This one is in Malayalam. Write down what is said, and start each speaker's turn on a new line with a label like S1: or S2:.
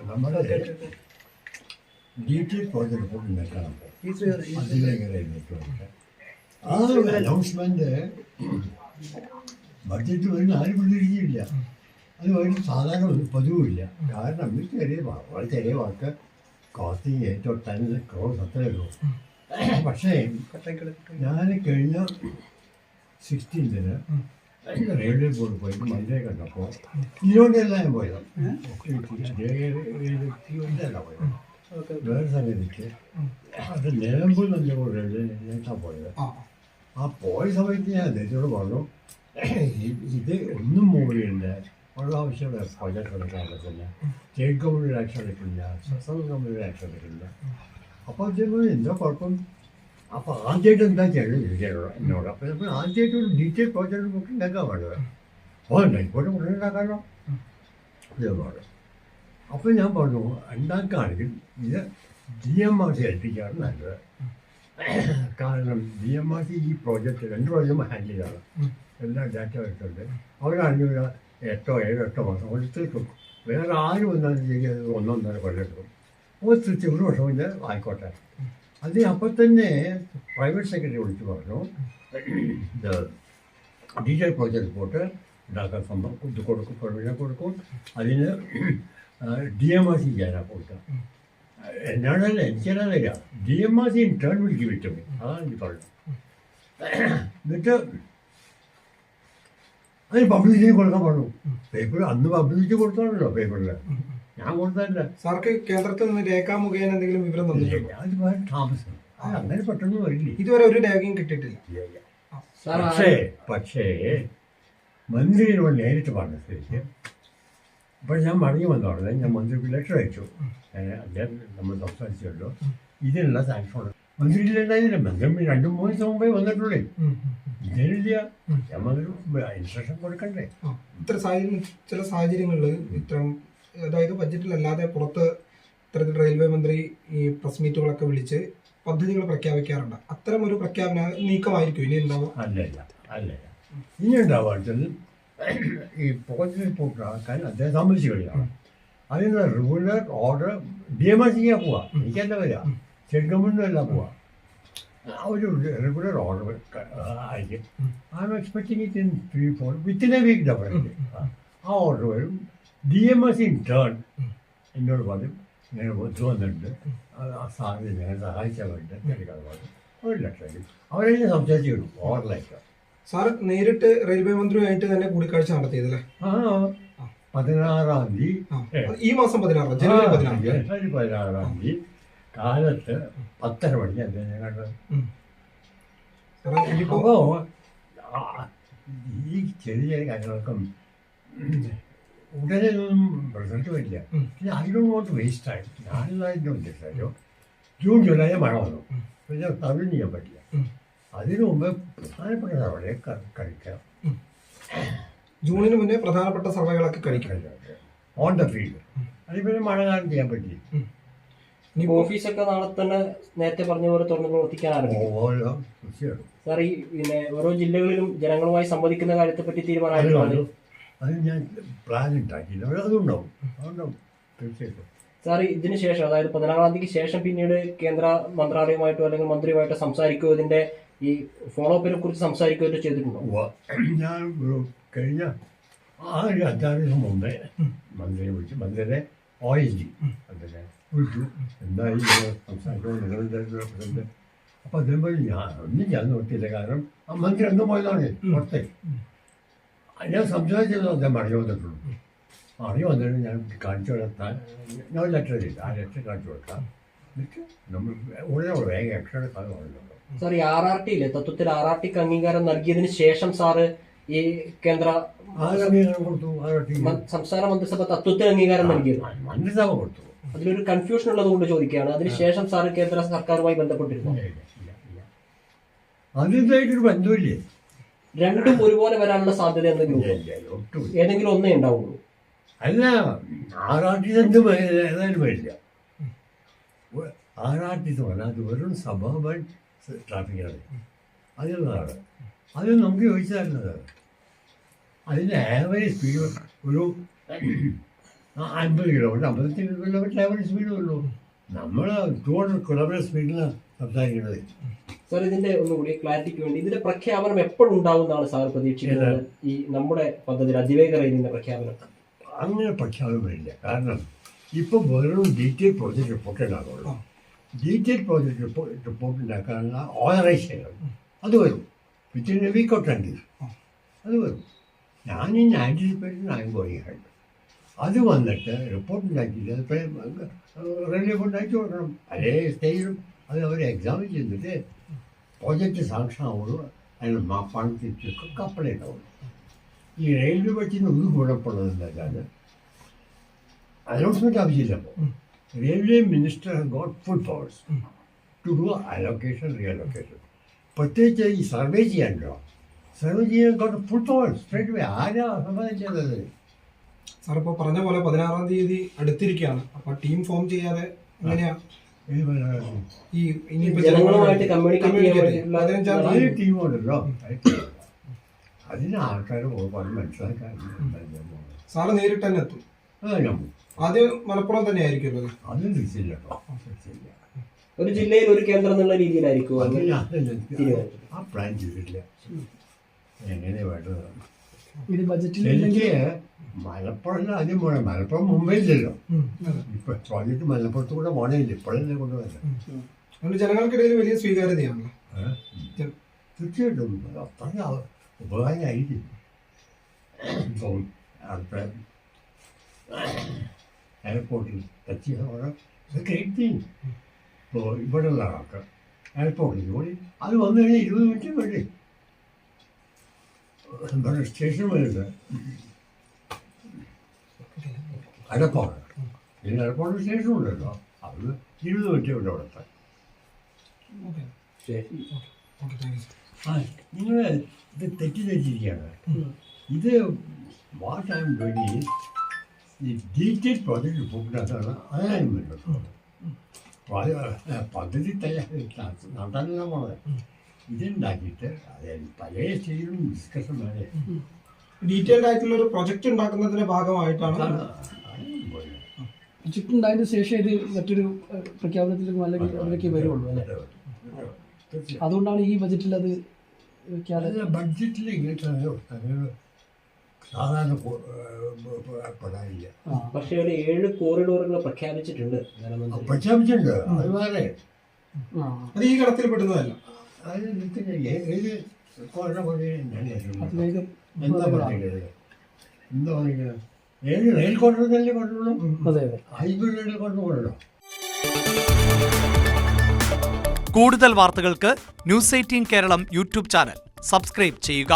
S1: നമ്മുടെ ഡീറ്റെയിൽ പ്രോജക്റ്റ് റിപ്പോർട്ട് ഉണ്ടാക്കണം. അതിലേക്ക് റെയിൽവേക്ക് ആ അനൗൺസ്മെന്റ് ബഡ്ജറ്റ് വരുന്ന ആരും പ്രതീക്ഷിച്ചില്ല. അത് ഒരു സാധാരണ പതിവുമില്ല. കാരണം വളരെ ചെറിയ വാക്ക് കോസ്റ്റിംഗ് ഏറ്റവും 10 crores അത്രേ ഉള്ളൂ. പക്ഷേ ഞാൻ കഴിഞ്ഞ 16th റെയിൽവേ ബോർഡ് പോയിട്ട് മന്ത്രിയെ കണ്ടപ്പോൾ ഇതിനോടെല്ലാം ഞാൻ പോയത് പോയത് വേറെ സംഗതിക്ക് അത് നിലമ്പൂർ നല്ല റെയിൽവേ നേട്ടാ പോയത്. ആ പോയ സമയത്ത് ഞാൻ അദ്ദേഹത്തോട് പറഞ്ഞു, ഇത് ഒന്നും മുകളിലില്ല, ഉള്ള ആവശ്യമുള്ള പ്രോജക്റ്റ് എടുക്കാൻ പറ്റില്ല, സ്റ്റേറ്റ് ഗവൺമെൻറ് ആക്ഷൻ എടുക്കില്ല, സംസ്ഥാന ഗവൺമെൻറ് ആക്ഷൻ എടുക്കില്ല. അപ്പോൾ അദ്ദേഹം എന്താ കുഴപ്പം? അപ്പോൾ ആദ്യമായിട്ട് എന്താ ചെയ്യണം എന്നോട്. അപ്പോൾ നമ്മൾ ആദ്യമായിട്ട് ഒരു ഡീറ്റെയിൽ പ്രോജക്റ്റ് നോക്കി ഉണ്ടാക്കാൻ വേണ്ടത്. ഇപ്പോൾ ഉടനെ ഉണ്ടാക്കാനോ ഇതേപാട്. അപ്പോൾ ഞാൻ പറഞ്ഞു, ഉണ്ടാക്കുകയാണെങ്കിൽ ഇത് DMRC ഏൽപ്പിക്കുകയാണ് നല്ലത്. കാരണം DMRC ഈ പ്രോജക്റ്റ് 2 പ്രാവശ്യം ഹാൻഡിൽ ചെയ്താണ്. എല്ലാ ഡാറ്റ എടുത്തുണ്ട്. അവരാണെങ്കിൽ 8 മാസം അവർ തീർക്കും. വേറെ ആരും വന്നാലും ചെയ്യുന്നത് 1.5 കൊല്ലം എടുക്കും. അപ്പോൾ തിരിച്ച് 1 വർഷം കൊണ്ട് ആയിക്കോട്ടെ. അത് അപ്പോൾ തന്നെ പ്രൈവറ്റ് സെക്രട്ടറി വിളിച്ച് പറഞ്ഞു, ഡീറ്റെയിൽ പ്രോജക്റ്റ് റിപ്പോർട്ട് ഉണ്ടാക്കാൻ ഇത് കൊടുക്കും, പെർമിഷൻ കൊടുക്കും. അതിന് DMRC ചെയ്യാനാണ് കൊടുക്കുക. എന്നാണല്ല എനിക്കറിയില്ല. DMRC ഇൻ ടേൺ വിളിക്ക് വിട്ടു. അതാണ് എനിക്ക് പറഞ്ഞത്. എന്നിട്ട് അതിന് പബ്ലിസിറ്റി കൊടുക്കാൻ പറഞ്ഞു. പേപ്പർ അന്ന് പബ്ലിസിറ്റി കൊടുത്താണല്ലോ പേപ്പറിൽ. ഞാൻ കൊടുത്തല്ല.
S2: സാർക്ക് കേന്ദ്രത്തിൽ നിന്ന് രേഖാമുഖേന എന്തെങ്കിലും വിവരം തന്നിട്ടില്ല?
S1: അത് വേറെ താമസം. അങ്ങനെ പെട്ടെന്ന് വരില്ലേ.
S2: ഇതുവരെ ഒരു രേഖയും കിട്ടിയിട്ടില്ല.
S1: പക്ഷേ മന്ത്രിയോട് നേരിട്ട് പറഞ്ഞ സ്ഥിതിക്ക് അപ്പോൾ ഞാൻ മടങ്ങി വന്നോളെ ഞാൻ മന്ത്രിക്ക് ലെറ്റർ അയച്ചു. അദ്ദേഹം നമ്മൾ സംസാരിച്ചല്ലോ, ഇതിനുള്ള സാങ്ഷൻ മന്ത്രിയിലുണ്ടായിരുന്നില്ല. മന്ത്രി 2-3 ദിവസം മുമ്പേ വന്നിട്ടുള്ളേ. ഇതിനില്ല. ഞാൻ മന്ത്രി ഇൻസ്ട്രക്ഷൻ കൊടുക്കണ്ടേ.
S2: ഇത്ര ചില സാഹചര്യങ്ങളിൽ ഇത്തരം, അതായത് ബഡ്ജറ്റിലല്ലാതെ പുറത്ത് ഇത്തരത്തിൽ റെയിൽവേ മന്ത്രി ഈ പ്രസ് മീറ്റുകളൊക്കെ വിളിച്ച് പദ്ധതികൾ പ്രഖ്യാപിക്കാറുണ്ട്. അത്തരം ഒരു പ്രഖ്യാപന നീക്കമായിരിക്കും ഇനി ഉണ്ടാവുക?
S1: അല്ല ഇനി ഉണ്ടാവുക. ഈ പ്രോജക്റ്റ് റിപ്പോർട്ട് ആക്കാൻ അദ്ദേഹം സമ്മതിച്ചു കഴിയാണ്. അതിനുള്ള റെഗുലർ ഓർഡർ DMRCക്കാ പോവാ. എനിക്കല്ല വരിക, സ്റ്റേറ്റ് ഗവൺമെൻറ്റും എല്ലാം പോവാ. ആ ഒരു റെഗുലർ ഓർഡർ ആയിരിക്കും. I'm expecting it in 3-4 within a week definitely. ആ ഓർഡർ വരും. DMRC ഇൻ ടേൺ എന്നോട് പറയും, ഇങ്ങനെ ബുദ്ധി വന്നിട്ടുണ്ട്, സാറിന് ഞങ്ങൾ സഹായിച്ചാൽ വേണ്ടി എടുക്കാൻ പറഞ്ഞു. ഒരു ലക്ഷം അവരെന്നെ സംസാരിച്ചു വിടും ഓർഡറിലേക്ക്.
S2: സാർ നേരിട്ട് റെയിൽവേ മന്ത്രിയുമായിട്ട് തന്നെ കൂടിക്കാഴ്ച നടത്തിയതല്ലേ?
S1: 16-ാം തീയതി,
S2: ഈ മാസം 16 ജനുവരി
S1: 16-ാം തീയതി കാലത്ത് 10:30 മണിക്ക് അദ്ദേഹം കണ്ടത്. അപ്പോൾ ഈ ചെറിയ കാര്യങ്ങളൊക്കെ ഉടനെ ഒന്നും റിസൾട്ട് വരില്ല. പിന്നെ അതിനോട്ട് വേസ്റ്റായി. ഞാനെന്നായിരുന്നു ഉദ്ദേശിച്ചോ ജൂൺ ജൂലൈ മഴ വന്നു. പിന്നെ തമിഴ് ചെയ്യാൻ പറ്റില്ല. അതിനു മുമ്പ് പ്രധാനപ്പെട്ട സർവേ കഴിക്കാം.
S2: ജൂണിന് മുന്നേ പ്രധാനപ്പെട്ട സർവേകളൊക്കെ കഴിക്കാം
S1: ഓൺ ദ ഫീൽഡ്. അതിൽ പിന്നെ മഴകാലം ചെയ്യാൻ പറ്റി.
S3: ഓഫീസൊക്കെ നാളെ തന്നെ നേരത്തെ പറഞ്ഞ പോലെ തുറന്ന് പ്രവർത്തിക്കാൻ ആരംഭിക്കും. സാർ, ഈ പിന്നെ ഓരോ ജില്ലകളിലും ജനങ്ങളുമായി സംവദിക്കുന്ന കാര്യത്തെ പറ്റി തീരുമാനമായിരുന്നു.
S1: അത് ഞാൻ പ്ലാൻ ഉണ്ടാക്കിയില്ല. അതുണ്ടാവും തീർച്ചയായിട്ടും.
S3: സാർ, ഇതിന് ശേഷം, അതായത് 16-ാം തീയതിക്ക് ശേഷം പിന്നീട് കേന്ദ്ര മന്ത്രാലയമായിട്ടോ അല്ലെങ്കിൽ മന്ത്രിയുമായിട്ടോ സംസാരിക്കുകയോ ഇതിന്റെ ഈ ഫോളോ അപ്പിനെ കുറിച്ച് സംസാരിക്കുകയോ ചെയ്തിട്ടുണ്ടോ?
S1: ഞാൻ കഴിഞ്ഞ 5-6 ദിവസം മുമ്പേ മന്ത്രിയെ വിളിച്ചു. മന്ത്രിയുടെ OSD അദ്ദേഹം വിളിച്ചു. എന്തായി സംസാരിക്കുമ്പോൾ നിങ്ങളുടെ പ്രസിഡന്റ്. അപ്പം അദ്ദേഹം പറഞ്ഞു, ഞാൻ നോക്കിയില്ല. കാരണം ആ മന്ത്രി എന്നും പോയതാണ് പുറത്തേക്ക്. ഞാൻ സംസാരിച്ചത് അദ്ദേഹം മടങ്ങി വന്നിട്ടുള്ളൂ. മടങ്ങി വന്നിട്ട് ഞാൻ കാണിച്ചു കൊടുത്താൽ ഞാൻ ലെറ്റർ ചെയ്തു. ആ ലെറ്റർ കാണിച്ചു കൊടുക്കാം. എന്നിട്ട് നമ്മൾ ഉടനെ വേഗം എക്സ്ട്രാ സാധനം.
S3: സാർ, ഈ RRT ഇല്ലേ, തത്വത്തിൽ RRTക്ക് അംഗീകാരം നൽകിയതിന് ശേഷം സാറ് ഈ കേന്ദ്ര സംസ്ഥാന മന്ത്രിസഭ തത്വത്തിൽ അംഗീകാരം നൽകിയത്
S1: മന്ത്രിസഭ കൊടുത്തു.
S3: അതിലൊരു കൺഫ്യൂഷൻ ഉള്ളത് കൊണ്ട് ചോദിക്കുകയാണ്. അതിനുശേഷം സാറ് കേന്ദ്ര സർക്കാരുമായി ബന്ധപ്പെട്ടിരുന്നു?
S1: അതിനായിട്ടൊരു ബന്ധമില്ലേ.
S3: രണ്ടും ഒരുപോലെ വരാനുള്ള സാധ്യത ഏതെങ്കിലും ഒന്നേ ഉണ്ടാവുള്ളൂ.
S1: അല്ല, RRT എന്തും ഏതായാലും വരില്ല. RRT എന്ന് പറഞ്ഞാൽ അത് വെറും സബർബൻ ട്രാഫിക്കാണ്. അതിനുള്ളതാണ്. അത് നമുക്ക് ചോദിച്ചതല്ലത്. അതിൻ്റെ ആവറേജ് സ്പീഡ് ഒരു 50 കിലോമീറ്റർ 55 കിലോമീറ്റർ ആവറേജ് സ്പീഡേ ഉള്ളൂ. നമ്മൾ 200 കിലോമീറ്റർ സ്പീഡിലാണ് സംസാരിക്കുന്നത്.
S3: സാർ ഇതിന്റെ ഒന്നുകൂടി ക്ലാരിറ്റിക്ക് വേണ്ടി ഇതിന്റെ പ്രഖ്യാപനം എപ്പോഴുണ്ടാവുന്നതാണ് സാർ പ്രതീക്ഷിക്കുന്നത്? ഈ നമ്മുടെ പദ്ധതി അതിവേഗ റെയിലിന്റെ പ്രഖ്യാപനം
S1: അങ്ങനെ പ്രഖ്യാപനമില്ല. കാരണം ഇപ്പോൾ വെറും ഡീറ്റെയിൽ പ്രോജക്റ്റ് റിപ്പോർട്ട് ഉണ്ടാകുള്ളൂ. ഡീറ്റെയിൽ പ്രോജക്റ്റ് റിപ്പോർട്ട് ഉണ്ടാക്കാനുള്ള ഓതറൈസേഷൻ അത് വരും within a week or 10 days. അത് വരും. ഞാൻ ഇനി ആൻറ്റിസിപ്പേഷൻ ആയിപ്പോയാണ്. അത് വന്നിട്ട് റിപ്പോർട്ട് ഉണ്ടാക്കിയിട്ട് റെയിൽവേ ബോർഡ് അയച്ചു കൊടുക്കണം. പല സ്റ്റേജിലും അത് അവർ എക്സാമിൻ ചെയ്തിട്ട് പ്രോജക്റ്റ് സാങ്ഷൻ ആവുള്ളൂ. അതിന് പണം തിരിച്ചൊക്കെ അപ്ലൈ ഉണ്ടാവുള്ളൂ. ഈ റെയിൽവേ ബഡ്ജറ്റിന് ഒരു ഗുണപ്പെടുന്നത് വെച്ചാൽ അനൗൺസ്മെൻറ്റ് ആവശ്യമില്ല. അപ്പോൾ railway minister got full powers to do allocation reallocation. പ്രത്യേകിച്ച് ഈ സർവേ ചെയ്യാനുണ്ടോ, സർവേ ചെയ്യാൻ got full powers straight way. ആരാ സമ്മതിച്ചത്?
S2: സാർ ഇപ്പോൾ പറഞ്ഞ പോലെ 16-ാം തീയതി അടുത്തിരിക്കുകയാണ്. അപ്പോൾ ടീം ഫോം ചെയ്യാതെ എങ്ങനെയാ ഈ ഇനിയിപ്പോൾ
S3: ജനങ്ങളുമായിട്ട് കമ്മ്യൂണിക്കേറ്റ്
S2: 15-ാം തീയതി
S1: ടീമുണ്ടല്ലോ, അതിന് ആൾക്കാർ പറഞ്ഞ് മനസ്സിലാക്കാൻ
S2: സാറ് നേരിട്ട് തന്നെ എത്തും.
S1: ഞാൻ
S2: ആദ്യം മലപ്പുറം തന്നെ ആയിരിക്കുമല്ലോ.
S1: അതും തിരിച്ചില്ല കേട്ടോ.
S3: ഒരു ജില്ലയിൽ ഒരു കേന്ദ്രം എന്നുള്ള രീതിയിലായിരിക്കും
S1: ആ പ്ലാൻ ചെയ്തിട്ടില്ല. എങ്ങനെ വേണ്ടത്
S4: ഇത് ബജറ്റിൽ
S1: എനിക്ക് മലപ്പുറം ആദ്യം പോകണം. മലപ്പുറം മുംബൈയിലല്ലോ. ഇപ്പൊ പ്രോജക്റ്റ് മലപ്പുറത്ത് കൂടെ പോകണമില്ല. ഇപ്പോഴല്ലേ കൊണ്ടുവരാം.
S2: അതുകൊണ്ട് ജനങ്ങൾക്കിടയിൽ വലിയ സ്വീകാര്യതയാണല്ലോ.
S1: തീർച്ചയായിട്ടും അത്ര ഉപകാരമായിരിക്കും. ഇപ്പം അടുത്ത എയർപോർട്ടിൽ ടച്ച് ഗ്രേറ്റ് തിങ്. ഇപ്പോൾ ഇവിടെയുള്ള ആൾക്ക് എയർപോർട്ടിൽ കൂടി അത് വന്നു കഴിഞ്ഞാൽ 20 മിനിറ്റ് വേണ്ടി ഇവിടെ സ്റ്റേഷൻ വരുന്നത് എയർപോർട്ട്. ഇതിന് എയർപോർട്ടിൽ സ്റ്റേഷൻ ഉണ്ടല്ലോ. അത് 20 മിനിറ്റ് ഇവിടെ എത്താൻ. നിങ്ങൾ ഇത് തെറ്റിദ്ധരിച്ചിരിക്കുകയാണ്. ഇത് what I am doing is ഈ ഡീറ്റെയിൽ പ്രോജക്റ്റ് റിപ്പോർട്ടിനകത്താണ് അതാണ് വേണ്ടത്. പദ്ധതി നടത്താനുള്ള പോലെ ഇതുണ്ടാക്കിയിട്ട് അതായത് പല സ്റ്റേജിലും ഡിസ്കഷൻ വേണേ.
S2: ഡീറ്റെയിൽഡ് ആയിട്ടുള്ള ഒരു പ്രൊജക്ട് ഉണ്ടാക്കുന്നതിന്റെ ഭാഗമായിട്ടാണ്
S4: പ്രൊജക്ട് ഉണ്ടായതിനു ശേഷം ഇത് മറ്റൊരു പ്രഖ്യാപനത്തിലേക്ക് അല്ലെങ്കിൽ അതിലേക്ക് വരുള്ളൂ അല്ലേ? അതുകൊണ്ടാണ് ഈ ബജറ്റിൽ അത്
S1: ബഡ്ജറ്റിൽ ഇങ്ങനത്തെ സാധാരണ പെടാനില്ല.
S3: പക്ഷേ ഒരു 7 കോറിഡോറുകൾ പ്രഖ്യാപിച്ചിട്ടുണ്ട്.
S1: പ്രഖ്യാപിച്ചിട്ടുണ്ട്. അത് വേറെ
S2: അത് ഈ ഘട്ടത്തിൽ പെടുന്നതല്ല.
S1: അത് ഏത്
S4: അതിവേഗം
S1: എന്താ പറയുന്നത്, എന്താ പറയുന്നത്, ഏത് റെയിൽ കോൺട്രാക്ടല്ലേ കൊണ്ടുള്ളൂ.
S4: അതെ അതെ
S1: ഹൈബ്രിഡ് കൊണ്ടുപോകണല്ലോ.
S5: കൂടുതൽ വാർത്തകൾക്ക് news 18 Keralam YouTube channel subscribe ചെയ്യുക.